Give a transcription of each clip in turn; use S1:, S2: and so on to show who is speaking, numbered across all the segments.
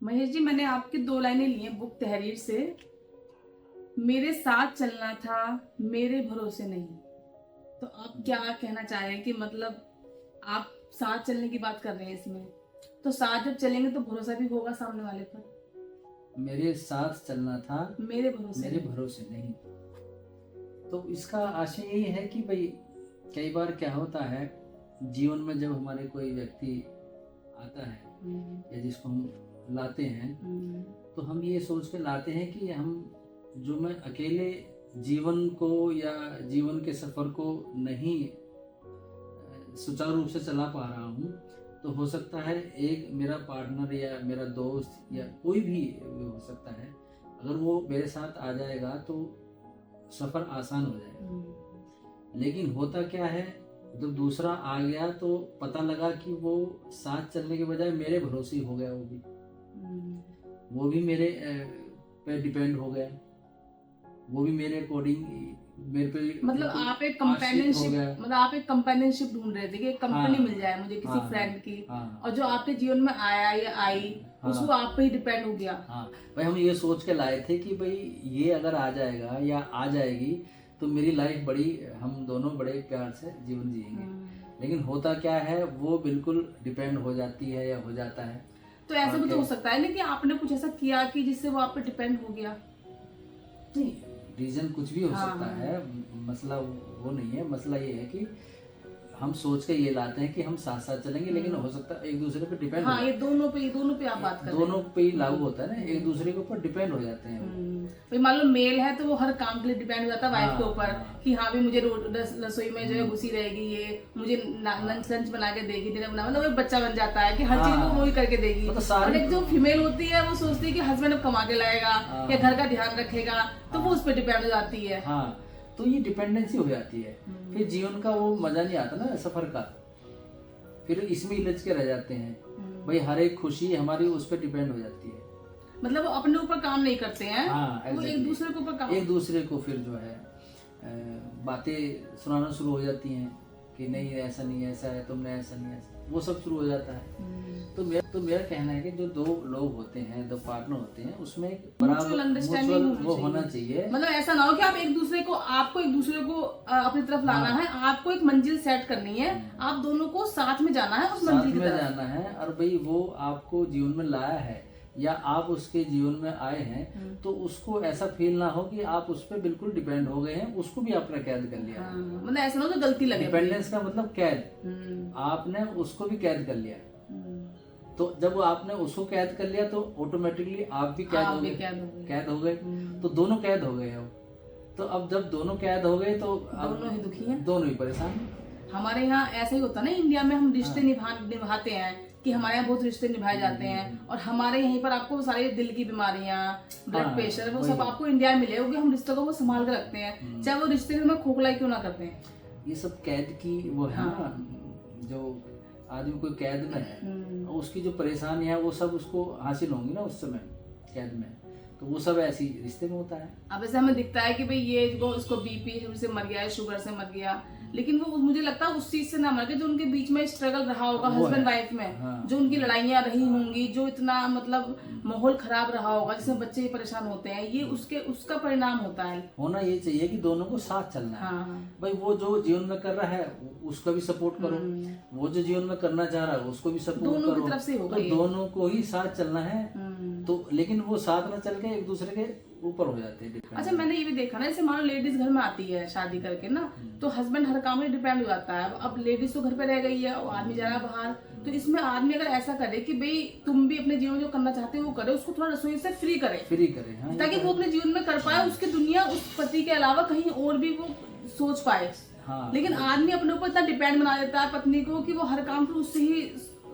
S1: महेश जी, मैंने आपकी 2 लाइनें ली हैं बुक तहरीर से। मेरे साथ चलना था, मेरे भरोसे नहीं। तो आप क्या कहना चाह रहे हैं कि मतलब आप साथ चलने की बात कर रहे हैं इसमें, तो साथ जब चलेंगे तो भरोसा भी होगा सामने वाले पर।
S2: मेरे साथ चलना था,
S1: मेरे भरोसे
S2: मेरे
S1: नहीं।
S2: भरोसे नहीं। तो इसका आशय यही है कि भाई कई बार क्या होता है जीवन में, जब हमारे कोई व्यक्ति आता है या जिसको हम लाते हैं, तो हम ये सोच के लाते हैं कि हम जो मैं अकेले जीवन को या जीवन के सफ़र को नहीं सुचारू रूप से चला पा रहा हूँ, तो हो सकता है एक मेरा पार्टनर या मेरा दोस्त या कोई भी हो सकता है, अगर वो मेरे साथ आ जाएगा तो सफ़र आसान हो जाएगा। लेकिन होता क्या है, जब दूसरा आ गया तो पता लगा कि वो साथ चलने के बजाय मेरे भरोसे ही हो गया। वो भी मेरे पे डिपेंड हो गया, वो भी मेरे अकॉर्डिंग मेरे पे
S1: मतलब आप एक कंपेनियनशिप, मतलब आप एक कंपेनियनशिप ढूंढ रहे थे कि एक कंपनी मिल जाए मुझे किसी फ्रेंड की, और जो आपके जीवन में आया या आई उसको आप पे ही डिपेंड हो गया।
S2: भाई हम ये सोच के लाए थे कि भाई ये अगर आ जाएगा या आ जाएगी तो मेरी लाइफ बड़ी, हम दोनों बड़े प्यार से जीवन जिएंगे। लेकिन होता क्या है, वो बिल्कुल डिपेंड हो जाती है या हो जाता है।
S1: तो ऐसा भी तो हो सकता है ना कि आपने कुछ ऐसा किया कि जिससे वो आप पे डिपेंड हो गया।
S2: नहीं, रीजन कुछ भी हो सकता है, मसला वो नहीं है। मसला ये है कि हम सोच के ये लाते हैं कि हम साथ साथ चलेंगे, लेकिन हो सकता है एक दूसरे पे डिपेंड
S1: हाँ, ये दोनों पे आप बात कर रहे हैं।
S2: दोनों पे ही लागू होता है ना, एक दूसरे के ऊपर डिपेंड हो जाते हैं।
S1: भाई मान लो मेल है तो वो हर काम के लिए डिपेंड हो जाता है वाइफ के ऊपर कि हाँ भी मुझे रसोई में जो है घुसी रहेगी, ये मुझे लंच बना के देगी, डिनर बना, मतलब बच्चा बन जाता है कि हर चीज वो ही करके देगी। और एक जो फीमेल होती है वो सोचती है कि हस्बैंड अब कमा के लाएगा या घर का ध्यान रखेगा, तो वो उस पर डिपेंड हो जाती है।
S2: तो ये डिपेंडेंसी हो जाती है, फिर जीवन का वो मजा नहीं आता ना सफर का, फिर इसमें उलझ के रह जाते हैं। भाई हर एक खुशी हमारी उस पर डिपेंड हो जाती है,
S1: मतलब वो अपने ऊपर काम नहीं करते हैं। वो एक दूसरे के ऊपर काम,
S2: एक दूसरे को फिर जो है बातें सुनाना शुरू हो जाती हैं कि नहीं ऐसा नहीं, ऐसा है, तुमने ऐसा नहीं, ऐसा, वो सब शुरू हो जाता है। तो मेरा कहना है कि जो दो लोग होते हैं, दो पार्टनर होते हैं, उसमें
S1: म्यूचुअल अंडरस्टैंडिंग
S2: वो होना चाहिए।
S1: मतलब ऐसा ना हो कि आप एक दूसरे को अपनी तरफ लाना है, आपको एक मंजिल सेट करनी है, आप दोनों को साथ में जाना है, उस मंजिल की तरफ
S2: जाना है। और भाई वो आपको जीवन में लाया है या आप उसके जीवन में आए हैं, तो उसको ऐसा फील ना हो कि आप उस पर बिल्कुल डिपेंड हो गए हैं, उसको भी आपने कैद कर लिया।
S1: मतलब ऐसा ना हो तो गलती लगे।
S2: डिपेंडेंस का मतलब कैद, आपने उसको भी कैद कर लिया। तो जब आपने उसको कैद कर लिया तो ऑटोमेटिकली आप भी कैद हो गए, तो दोनों कैद हो गए। तो अब जब दोनों कैद हो गए तो
S1: दोनों ही दुखी हैं,
S2: दोनों ही परेशान।
S1: हमारे यहाँ ऐसा ही होता है ना, इंडिया में हम रिश्ते निभाते हैं कि हमारे यहाँ बहुत रिश्ते निभाए जाते हैं, और हमारे यहीं पर आपको सारे दिल की बीमारियां, ब्लड प्रेशर, वो सब आपको इंडिया में मिले, हम रिश्तों को वो संभाल के रखते हैं, चाहे वो रिश्ते में खोखला क्यों ना करते हैं।
S2: ये सब कैद की वो है ना, जो आदमी कोई कैद में है, उसकी जो परेशानियां है वो सब उसको हासिल होंगी ना उस समय कैद में, तो वो सब ऐसी रिश्ते में होता है।
S1: अब ऐसे हमें दिखता है कि भाई ये उसको बीपी से मर गया है, शुगर से मर गया, लेकिन वो मुझे लगता है उस चीज से ना मर गया जो उनके बीच में स्ट्रगल रहा होगा हस्बैंड वाइफ में, जो उनकी लड़ाइयाँ रही होंगी, जो इतना मतलब माहौल खराब रहा होगा जिसमें बच्चे परेशान होते हैं, ये उसका परिणाम होता है।
S2: होना ये चाहिए कि दोनों को साथ चलना है। भाई वो जो जीवन में कर रहा है उसका भी सपोर्ट करो, वो जो जीवन में करना चाह रहा है उसको भी सपोर्ट करो,
S1: दोनों की तरफ से होगा,
S2: तो दोनों को ही साथ चलना है। तो लेकिन वो साथ में चल के एक दूसरे के ऊपर हो जाते हैं।
S1: अच्छा, मैंने ये भी देखा ना, जैसे मान लो लेडीज घर में आती है शादी करके ना, तो हस्बैंड हर काम में डिपेंड हो जाता है। अब लेडीज तो घर पे रह गई है और आदमी जा रहा है बाहर, तो इसमें आदमी अगर ऐसा करे कि भाई तुम भी अपने जीवन में जो करना चाहते हो वो करे, उसको थोड़ा रसोई से फ्री करे, ताकि वो अपने जीवन में कर पाए, उसकी दुनिया उस पति के अलावा कहीं और भी वो सोच पाए। लेकिन आदमी अपने ऊपर इतना डिपेंड बना देता है पत्नी को कि वो हर काम तो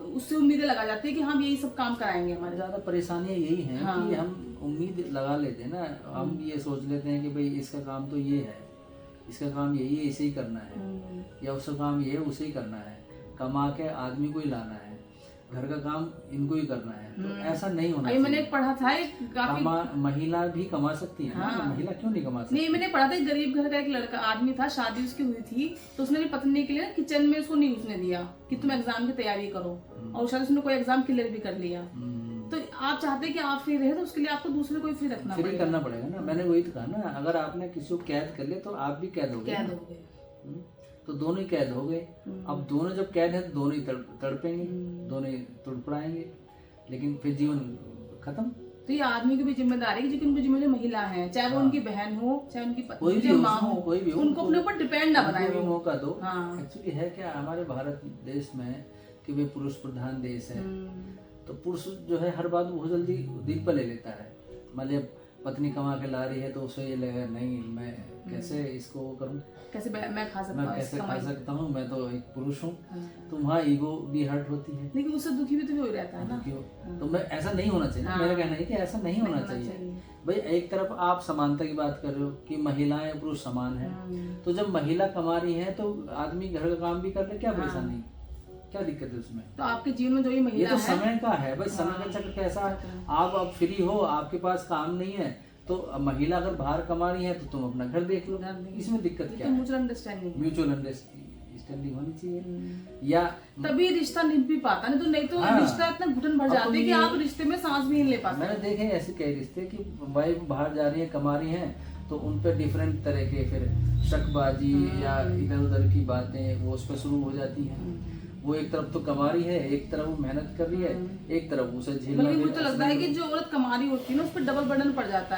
S1: उससे उम्मीदें लगा जाती है कि हम यही सब काम कराएंगे। हमारे
S2: ज्यादा परेशानियां यही हैं कि हम उम्मीद लगा लेते हैं ना, हम ये सोच लेते हैं कि भाई इसका काम तो ये है, इसका काम यही है, इसे ही करना है, या उसका काम ये है, उसे ही करना है, कमा के आदमी को ही लाना है, घर का काम इनको ही करना है। तो ऐसा नहीं होना चाहिए।
S1: मैंने पढ़ा था
S2: महिला भी कमा सकती है। महिला क्यों नहीं कमा सकती?
S1: नहीं, मैंने पढ़ा था गरीब घर का एक लड़का आदमी था, शादी उसकी हुई थी, तो उसने अपनी पत्नी के लिए किचन में उसको नहीं घुसने दिया कि तुम एग्जाम की तैयारी करो, और शायद उसने कोई एग्जाम क्लियर भी कर लिया। तो आप चाहते हैं कि आप फ्री रहे, तो उसके लिए आपको दूसरे कोई फ्री रखना
S2: फ्री करना पड़ेगा ना। मैंने वही तो कहा ना, अगर आपने किसी को कैद कर लिया तो आप भी कैद हो गए
S1: कैद
S2: ना।
S1: हो गए।
S2: तो दोनों ही कैद हो गए। अब दोनों जब कैद है तो दोनों ही तड़पेंगे, दोनों ही तड़पड़ाएंगे, लेकिन फिर जीवन खत्म।
S1: तो ये आदमी की भी जिम्मेदारी है कि उनकी जो महिला है, चाहे वो उनकी बहन हो, चाहे उनकी
S2: कोई भी
S1: चाहे
S2: हो,
S1: माँ हो,
S2: कोई भी हो,
S1: उनको अपने ऊपर डिपेंड ना बनाए
S2: उनको भी
S1: वो।
S2: मौका दो।
S1: हाँ।
S2: एक्चुअली है क्या हमारे भारत देश में कि वे पुरुष प्रधान देश है, तो पुरुष जो है हर बात बहुत जल्दी दिल पर ले लेता है। मान लिया पत्नी कमा के ला रही है तो उसे ये लगेगा नहीं मैं कैसे इसको करूं,
S1: कैसे मैं खा सकता
S2: मैं
S1: हूँ
S2: कैसे
S1: इस
S2: खा
S1: कमाई।
S2: सकता हूँ, मैं तो एक पुरुष हूँ।
S1: हाँ।
S2: तो वहाँ ईगो भी हर्ट होती है।
S1: लेकिन उससे दुखी भी तो वही रहता है ना।
S2: क्यों? तो मैं ऐसा नहीं होना चाहिए।
S1: हाँ।
S2: मेरा कहना है कि ऐसा नहीं होना चाहिए। भाई एक तरफ आप समानता की बात कर रहे हो कि महिलाएं और पुरुष समान है, तो जब महिला कमा रही है तो आदमी घर का काम भी कर ले, क्या परेशानी, क्या दिक्कत है उसमें?
S1: तो आपके जीवन में जो ये
S2: ये
S1: महिला
S2: तो
S1: है,
S2: समय का है भाई, समय का चक्र कैसा है। आप अब फ्री हो, आपके पास काम नहीं है, तो महिला अगर बाहर कमा रही है तो तुम अपना घर देख लो, इसमें दिक्कत क्या है?
S1: म्यूचुअल अंडरस्टैंडिंग,
S2: म्यूचुअल अंडरस्टैंडिंग होनी चाहिए, या
S1: तभी रिश्ता निभ भी पाता। नहीं तो
S2: हाँ।
S1: रिश्ता इतना घुटन भर जाते हैं कि आप रिश्ते में सांस भी नहीं ले पाते।
S2: मैंने देखे ऐसे कई रिश्ते कि वाइफ बाहर जा रही है, कमा रही है, तो उन पर डिफरेंट तरह के फिर शकबाजी या इधर उधर की बातें वो उस पर शुरू हो जाती हैं। वो एक तरफ तो कमा रही है, एक तरफ वो मेहनत कर रही है, एक तरफ उसे झेलना।
S1: बल्कि मुझे तो लगता है कि जो औरत कमा रही होती है ना उस पर डबल बर्डन पड़ जाता है।